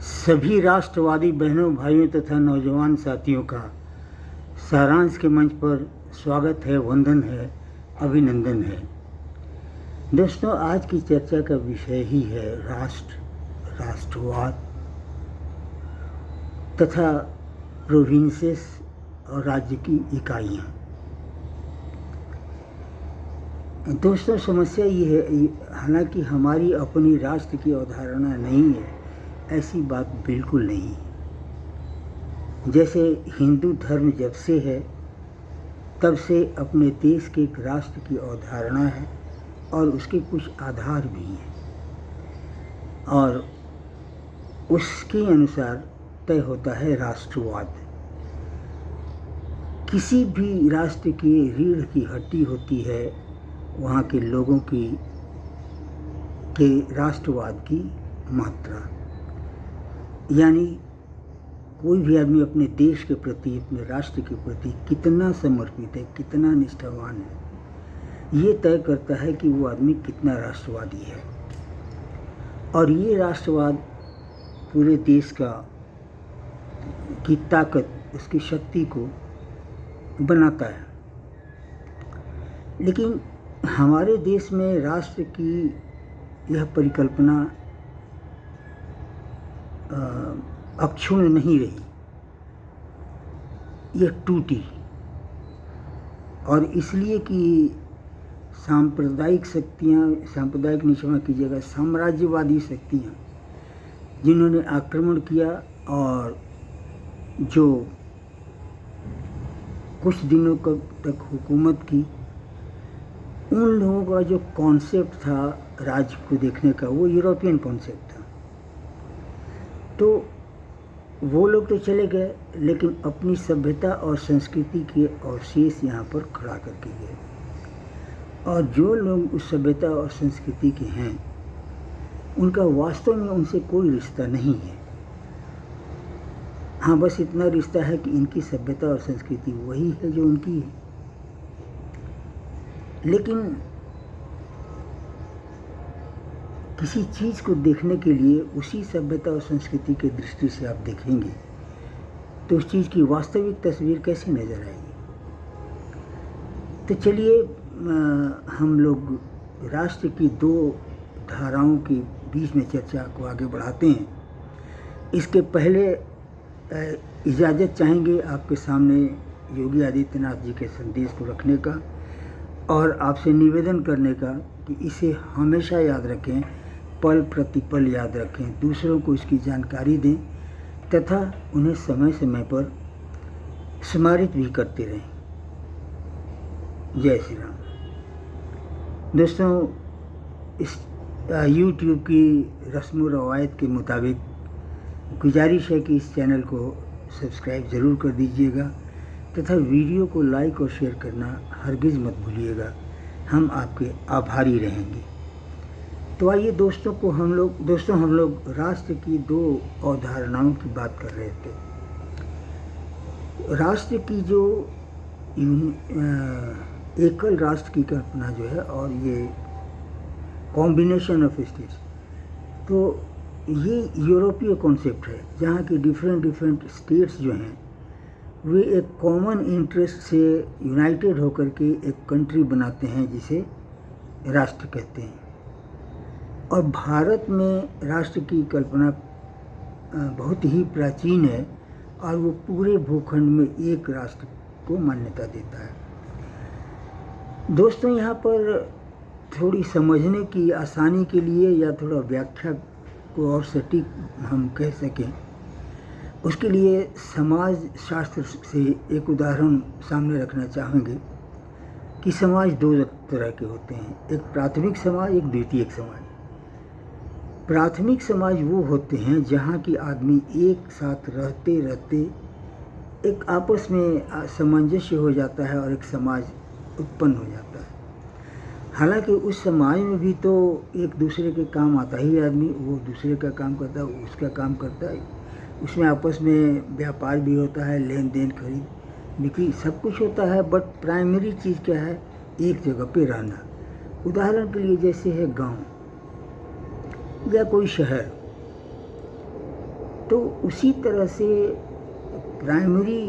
सभी राष्ट्रवादी बहनों, भाइयों तथा नौजवान साथियों का सारांश के मंच पर स्वागत है, वंदन है, अभिनंदन है। दोस्तों, आज की चर्चा का विषय ही है राष्ट्रवाद तथा प्रोविंसेस और राज्य की इकाइयाँ। दोस्तों, समस्या ये है, हालांकि हमारी अपनी राष्ट्र की अवधारणा नहीं है, ऐसी बात बिल्कुल नहीं है। जैसे हिंदू धर्म जब से है तब से अपने देश के एक राष्ट्र की अवधारणा है और उसके कुछ आधार भी हैं और उसके अनुसार तय होता है राष्ट्रवाद। किसी भी राष्ट्र की रीढ़ की हड्डी होती है वहाँ के लोगों की के राष्ट्रवाद की मात्रा, यानी कोई भी आदमी अपने देश के प्रति, अपने राष्ट्र के प्रति कितना समर्पित है, कितना निष्ठावान है, ये तय करता है कि वो आदमी कितना राष्ट्रवादी है। और ये राष्ट्रवाद पूरे देश की ताकत, उसकी शक्ति को बनाता है। लेकिन हमारे देश में राष्ट्र की यह परिकल्पना अक्षुण्ण नहीं रही, यह टूटी। और इसलिए कि सांप्रदायिक नहीं, क्षमा कीजिएगा, साम्राज्यवादी शक्तियाँ जिन्होंने आक्रमण किया और जो कुछ दिनों तक हुकूमत की, उन लोगों का जो कॉन्सेप्ट था राज्य को देखने का, वो यूरोपियन कॉन्सेप्ट था। तो वो लोग तो चले गए, लेकिन अपनी सभ्यता और संस्कृति के अवशेष यहाँ पर खड़ा करके गए। और जो लोग उस सभ्यता और संस्कृति के हैं, उनका वास्तव में उनसे कोई रिश्ता नहीं है। हाँ, बस इतना रिश्ता है कि इनकी सभ्यता और संस्कृति वही है जो उनकी है। लेकिन किसी चीज़ को देखने के लिए उसी सभ्यता और संस्कृति के दृष्टि से आप देखेंगे तो उस चीज़ की वास्तविक तस्वीर कैसे नज़र आएगी। तो चलिए हम लोग राष्ट्र की दो धाराओं के बीच में चर्चा को आगे बढ़ाते हैं। इसके पहले इजाज़त चाहेंगे आपके सामने योगी आदित्यनाथ जी के संदेश को रखने का और आपसे निवेदन करने का कि इसे हमेशा याद रखें, पल प्रतिपल याद रखें, दूसरों को इसकी जानकारी दें तथा उन्हें समय समय पर स्मरित भी करते रहें। जय श्री राम। दोस्तों, इस YouTube की रस्म रवायत के मुताबिक गुजारिश है कि इस चैनल को सब्सक्राइब ज़रूर कर दीजिएगा तथा वीडियो को लाइक और शेयर करना हरगिज़ मत भूलिएगा। हम आपके आभारी रहेंगे। तो आइए दोस्तों, हम लोग राष्ट्र की दो अवधारणाओं की बात कर रहे थे। राष्ट्र की जो एकल राष्ट्र की कल्पना जो है और ये कॉम्बिनेशन ऑफ स्टेट्स, तो ये यूरोपीय कॉन्सेप्ट है जहाँ की डिफरेंट स्टेट्स जो हैं वे एक कॉमन इंटरेस्ट से यूनाइटेड होकर के एक कंट्री बनाते हैं जिसे राष्ट्र कहते हैं। और भारत में राष्ट्र की कल्पना बहुत ही प्राचीन है और वो पूरे भूखंड में एक राष्ट्र को मान्यता देता है। दोस्तों, यहाँ पर थोड़ी समझने की आसानी के लिए या थोड़ा व्याख्या को और सटीक हम कह सकें, उसके लिए समाज शास्त्र से एक उदाहरण सामने रखना चाहेंगे कि समाज दो तरह के होते हैं, एक प्राथमिक समाज, एक द्वितीयक समाज। प्राथमिक समाज वो होते हैं जहाँ की आदमी एक साथ रहते रहते एक आपस में सामंजस्य हो जाता है और एक समाज उत्पन्न हो जाता है। हालांकि उस समाज में भी तो एक दूसरे के काम आता ही आदमी, वो दूसरे का काम करता है, उसका काम करता है, उसमें आपस में व्यापार भी होता है, लेन देन, खरीद बिक्री, सब कुछ होता है। बट प्राइमरी चीज़ क्या है? एक जगह पे रहना। उदाहरण के लिए जैसे है गांव या कोई शहर, तो उसी तरह से प्राइमरी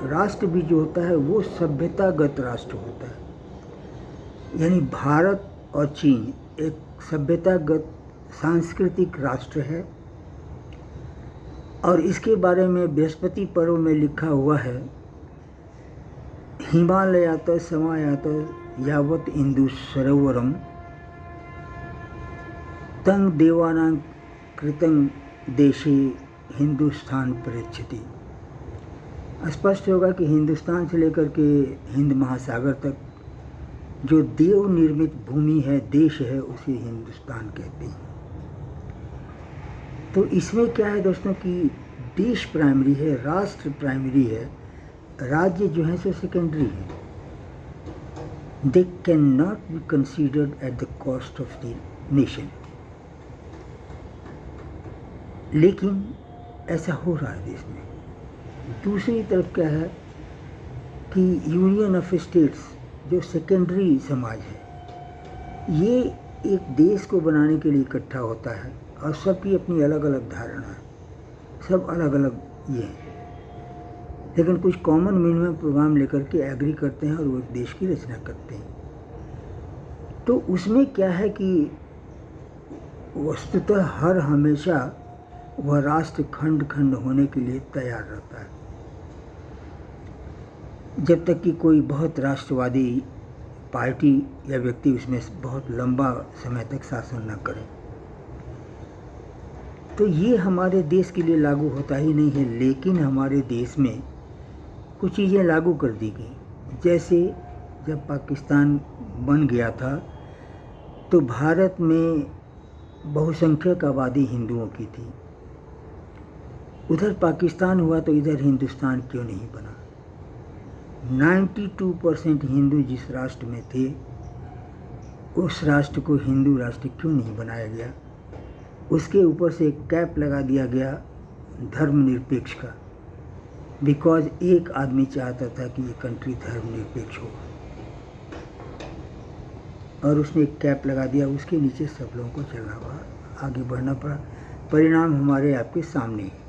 राष्ट्र भी जो होता है वो सभ्यतागत राष्ट्र होता है। यानी भारत और चीन एक सभ्यतागत सांस्कृतिक राष्ट्र है, और इसके बारे में बृहस्पति पर्व में लिखा हुआ है, हिमालयात समायात यावत इंदु सरोवरम तंग देवानां कृतं देशे हिंदुस्तान पृच्छति। स्पष्ट होगा कि हिंदुस्तान से लेकर के हिंद महासागर तक जो देव निर्मित भूमि है, देश है, उसे हिंदुस्तान कहते हैं। तो इसमें क्या है दोस्तों कि देश प्राइमरी है, राष्ट्र प्राइमरी है, राज्य जो है सो सेकेंडरी है। They can not be considered at the cost of the nation. लेकिन ऐसा हो रहा है देश में। दूसरी तरफ क्या है कि यूनियन ऑफ स्टेट्स जो सेकेंडरी समाज है, ये एक देश को बनाने के लिए इकट्ठा होता है, और सबकी अपनी अलग अलग धारणा है, सब अलग अलग ये हैं, लेकिन कुछ कॉमन मिनिमम प्रोग्राम लेकर के एग्री करते हैं और वो एक देश की रचना करते हैं। तो उसमें क्या है कि वस्तुतः हर हमेशा वह राष्ट्र खंड खंड होने के लिए तैयार रहता है, जब तक कि कोई बहुत राष्ट्रवादी पार्टी या व्यक्ति उसमें बहुत लंबा समय तक शासन न करे। तो ये हमारे देश के लिए लागू होता ही नहीं है, लेकिन हमारे देश में कुछ चीज़ें लागू कर दी गई। जैसे जब पाकिस्तान बन गया था तो भारत में बहुसंख्यक आबादी हिंदुओं की थी। उधर पाकिस्तान हुआ तो इधर हिंदुस्तान क्यों नहीं बना? 92% हिंदू जिस राष्ट्र में थे, उस राष्ट्र को हिंदू राष्ट्र क्यों नहीं बनाया गया? उसके ऊपर से एक कैप लगा दिया गया धर्मनिरपेक्ष का, बिकॉज एक आदमी चाहता था कि ये कंट्री धर्मनिरपेक्ष हो, और उसने एक कैप लगा दिया, उसके नीचे सब लोगों को चलना पड़ा, आगे बढ़ना पड़ा। परिणाम हमारे आपके सामने है।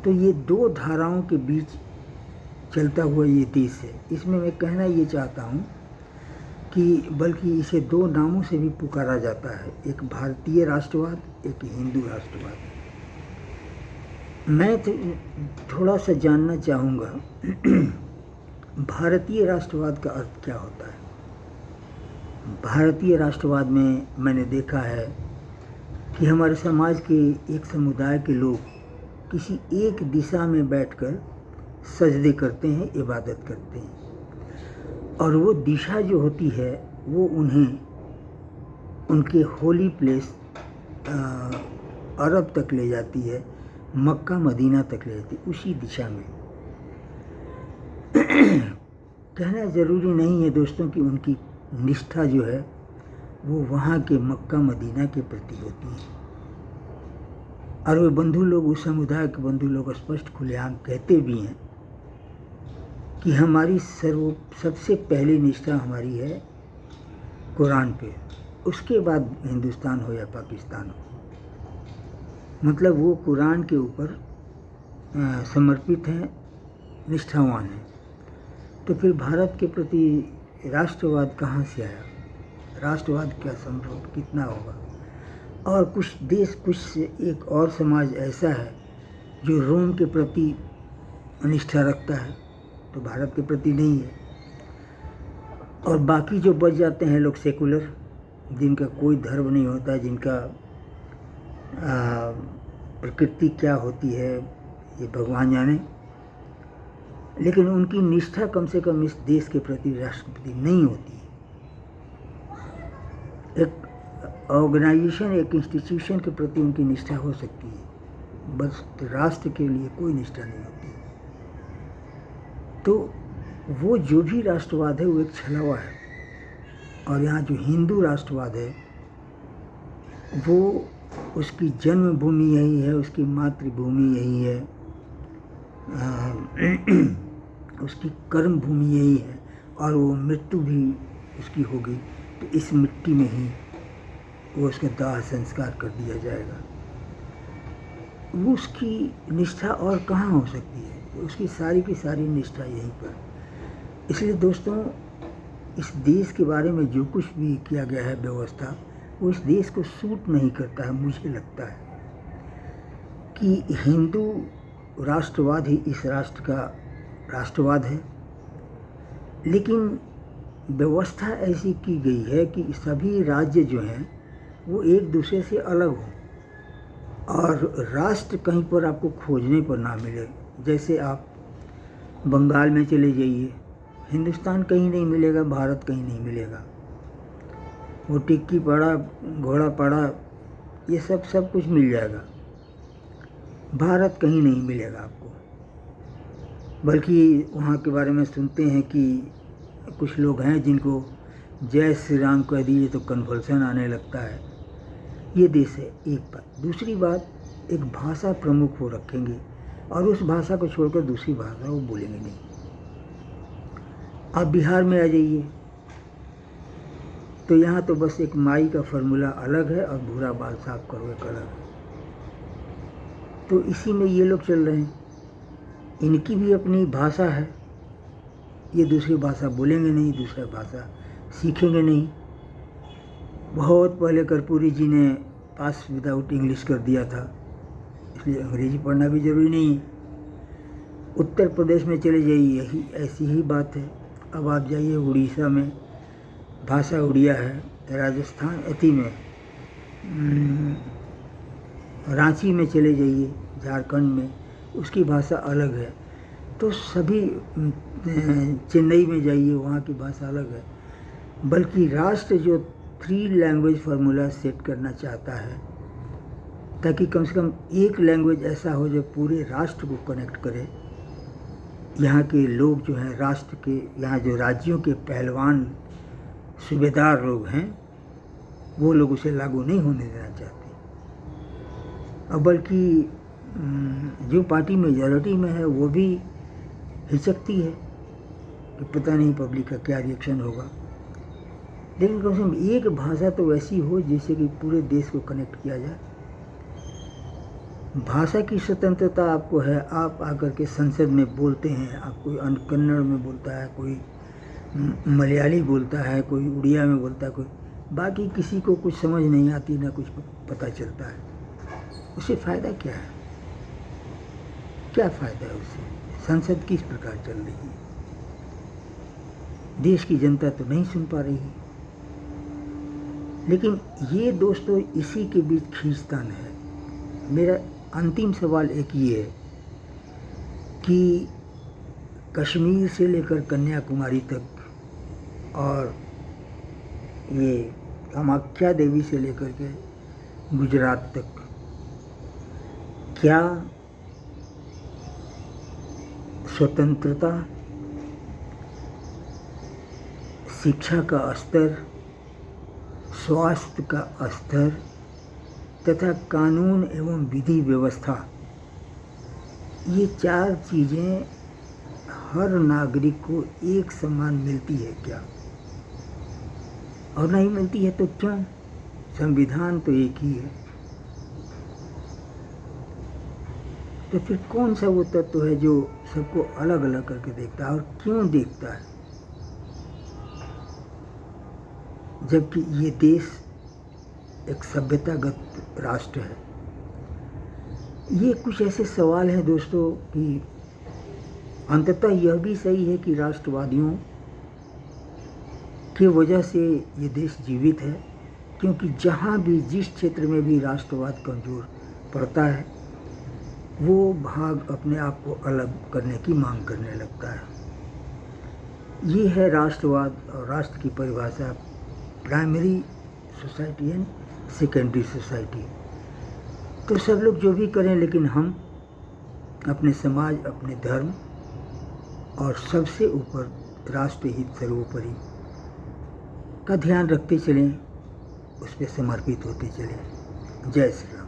तो ये दो धाराओं के बीच चलता हुआ ये देश है। इसमें मैं कहना ये चाहता हूँ कि बल्कि इसे दो नामों से भी पुकारा जाता है, एक भारतीय राष्ट्रवाद, एक हिंदू राष्ट्रवाद। मैं तो थोड़ा सा जानना चाहूँगा भारतीय राष्ट्रवाद का अर्थ क्या होता है। भारतीय राष्ट्रवाद में मैंने देखा है कि हमारे समाज के एक समुदाय के लोग किसी एक दिशा में बैठकर सजदे करते हैं, इबादत करते हैं, और वो दिशा जो होती है वो उन्हें उनके होली प्लेस अरब तक ले जाती है, मक्का मदीना तक ले जाती है, उसी दिशा में। कहना ज़रूरी नहीं है दोस्तों कि उनकी निष्ठा जो है वो वहाँ के मक्का मदीना के प्रति होती है, और वे बंधु लोग, उस समुदाय के बंधु लोग स्पष्ट खुलेआम कहते भी हैं कि हमारी सबसे पहली निष्ठा हमारी है कुरान पे, उसके बाद हिंदुस्तान हो या पाकिस्तान हो। मतलब वो कुरान के ऊपर समर्पित हैं, निष्ठावान हैं। तो फिर भारत के प्रति राष्ट्रवाद कहाँ से आया? राष्ट्रवाद क्या संभव कितना होगा? और कुछ देश, कुछ एक और समाज ऐसा है जो रोम के प्रति निष्ठा रखता है, तो भारत के प्रति नहीं है। और बाकी जो बच जाते हैं लोग सेकुलर, जिनका कोई धर्म नहीं होता, जिनका प्रकृति क्या होती है ये भगवान जाने, लेकिन उनकी निष्ठा कम से कम इस देश के प्रति, राष्ट्र के प्रति नहीं होती है। एक ऑर्गेनाइजेशन, एक इंस्टीट्यूशन के प्रति उनकी निष्ठा हो सकती है, बस राष्ट्र के लिए कोई निष्ठा नहीं होती। तो वो जो भी राष्ट्रवाद है वो एक छलावा है, और यहाँ जो हिंदू राष्ट्रवाद है वो उसकी जन्मभूमि यही है, उसकी मातृभूमि यही है, उसकी कर्म भूमि यही है, और वो मृत्यु भी उसकी होगी तो इस मिट्टी में ही वो उसका दाह संस्कार कर दिया जाएगा। वो उसकी निष्ठा और कहाँ हो सकती है? तो उसकी सारी की सारी निष्ठा यहीं पर। इसलिए दोस्तों, इस देश के बारे में जो कुछ भी किया गया है व्यवस्था, वो इस देश को सूट नहीं करता है। मुझे लगता है कि हिंदू राष्ट्रवाद ही इस राष्ट्र का राष्ट्रवाद है, लेकिन व्यवस्था ऐसी की गई है कि सभी राज्य जो हैं वो एक दूसरे से अलग हों और राष्ट्र कहीं पर आपको खोजने पर ना मिले। जैसे आप बंगाल में चले जाइए, हिंदुस्तान कहीं नहीं मिलेगा, भारत कहीं नहीं मिलेगा। वो टिक्की पड़ा, घोड़ा पड़ा, ये सब कुछ मिल जाएगा, भारत कहीं नहीं मिलेगा आपको। बल्कि वहाँ के बारे में सुनते हैं कि कुछ लोग हैं जिनको जय श्री राम कह दीजिए तो कन्वल्सन आने लगता है। ये देश है, एक बात। दूसरी बात, एक भाषा प्रमुख वो रखेंगे और उस भाषा को छोड़कर दूसरी भाषा वो बोलेंगे नहीं। आप बिहार में आ जाइए तो यहाँ तो बस एक माई का फार्मूला अलग है और भूरा बाल साफ करो एक अलग है। तो इसी में ये लोग चल रहे हैं। इनकी भी अपनी भाषा है, ये दूसरी भाषा बोलेंगे नहीं, दूसरा भाषा सीखेंगे नहीं। बहुत पहले कर्पूरी जी ने पास विदाउट इंग्लिश कर दिया था, इसलिए अंग्रेजी पढ़ना भी ज़रूरी नहीं है। उत्तर प्रदेश में चले जाइए, यही ऐसी ही बात है। अब आप जाइए उड़ीसा में, भाषा उड़िया है। राजस्थान अति में रांची में चले जाइए, झारखंड में, उसकी भाषा अलग है। तो सभी चेन्नई में जाइए, वहाँ की भाषा अलग है। बल्कि राष्ट्र जो 3 लैंग्वेज फार्मूला सेट करना चाहता है, ताकि कम से कम एक लैंग्वेज ऐसा हो जो पूरे राष्ट्र को कनेक्ट करे। यहाँ के लोग जो हैं, राष्ट्र के, यहाँ जो राज्यों के पहलवान सूबेदार लोग हैं, वो लोग उसे लागू नहीं होने देना चाहते। अब बल्कि जो पार्टी मेजॉरिटी में है वो भी हिचकती है कि पता नहीं पब्लिक का क्या रिएक्शन होगा। लेकिन कम से कम एक भाषा तो ऐसी हो जिससे कि पूरे देश को कनेक्ट किया जाए। भाषा की स्वतंत्रता आपको है। आप आकर के संसद में बोलते हैं, आप कोई कन्नड़ में बोलता है, कोई मलयाली बोलता है, कोई उड़िया में बोलता है, कोई बाकी किसी को कुछ समझ नहीं आती, ना कुछ पता चलता है। उससे फ़ायदा क्या है? क्या फ़ायदा है उससे? संसद किस प्रकार चल रही है? देश की जनता तो नहीं सुन पा रही है। लेकिन ये दोस्तों इसी के बीच खींचतान है। मेरा अंतिम सवाल एक ये है कि कश्मीर से लेकर कन्याकुमारी तक और ये कामाख्या देवी से लेकर के गुजरात तक, क्या स्वतंत्रता, शिक्षा का स्तर, स्वास्थ्य का स्तर तथा कानून एवं विधि व्यवस्था, ये 4 चीज़ें हर नागरिक को एक समान मिलती है क्या? और नहीं मिलती है तो क्यों? संविधान तो एक ही है। तो फिर कौन सा वो तत्व है जो सबको अलग अलग करके देखता है, और क्यों देखता है? जबकि ये देश एक सभ्यतागत राष्ट्र है। ये कुछ ऐसे सवाल हैं दोस्तों कि अंततः यह भी सही है कि राष्ट्रवादियों की वजह से ये देश जीवित है, क्योंकि जहाँ भी, जिस क्षेत्र में भी राष्ट्रवाद कमज़ोर पड़ता है, वो भाग अपने आप को अलग करने की मांग करने लगता है। ये है राष्ट्रवाद और राष्ट्र की परिभाषा, primary society and secondary society. तो सब लोग जो भी करें, लेकिन हम अपने समाज, अपने धर्म और सबसे ऊपर राष्ट्रहित सर्वोपरि का ध्यान रखते चलें, उस पर समर्पित होते चलें। जय श्री राम।